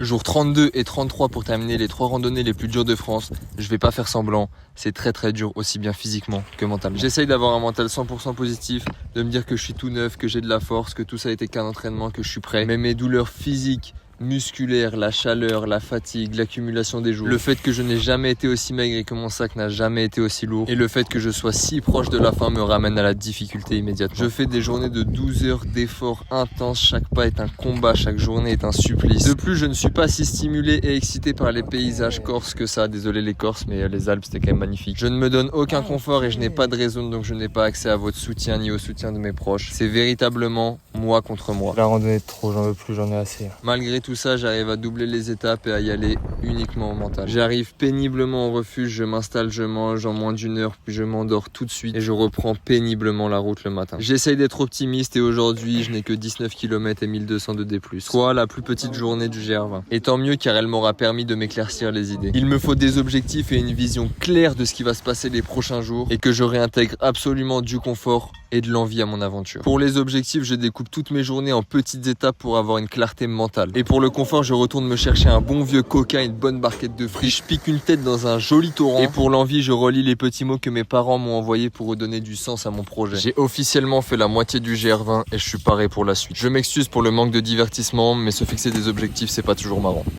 Jour 32 et 33 pour terminer les 3 randonnées les plus dures de France. Je vais pas faire semblant, c'est très dur aussi bien physiquement que mentalement. J'essaye d'avoir un mental 100% positif, de me dire que je suis tout neuf, que j'ai de la force, que tout ça a été qu'un entraînement, que je suis prêt. Mais mes douleurs physiques, musculaires, la chaleur, la fatigue, l'accumulation des jours, le fait que je n'ai jamais été aussi maigre et que mon sac n'a jamais été aussi lourd, et le fait que je sois si proche de la fin me ramène à la difficulté immédiatement. Je fais des journées de 12 heures d'efforts intenses, chaque pas est un combat, chaque journée est un supplice. De plus, je ne suis pas si stimulé et excité par les paysages corses que ça, désolé les Corses, mais les Alpes c'était quand même magnifique. Je ne me donne aucun confort et je n'ai pas de raison, donc je n'ai pas accès à votre soutien ni au soutien de mes proches. C'est véritablement moi contre moi. La randonnée est trop, j'en veux plus, j'en ai assez. Malgré tout ça, j'arrive à doubler les étapes et à y aller uniquement au mental. J'arrive péniblement au refuge, je m'installe, je mange en moins d'une heure, puis je m'endors tout de suite et je reprends péniblement la route le matin. J'essaye d'être optimiste et aujourd'hui, je n'ai que 19 km et 1200 de D+, soit la plus petite journée du GR20. Et tant mieux car elle m'aura permis de m'éclaircir les idées. Il me faut des objectifs et une vision claire de ce qui va se passer les prochains jours et que je réintègre absolument du confort et de l'envie à mon aventure. Pour les objectifs, je découpe toutes mes journées en petites étapes pour avoir une clarté mentale. Et pour le confort, je retourne me chercher un bon vieux coca et une bonne barquette de frites. Je pique une tête dans un joli torrent. Et pour l'envie, je relis les petits mots que mes parents m'ont envoyés pour redonner du sens à mon projet. J'ai officiellement fait la moitié du GR20 et je suis paré pour la suite. Je m'excuse pour le manque de divertissement, mais se fixer des objectifs, c'est pas toujours marrant.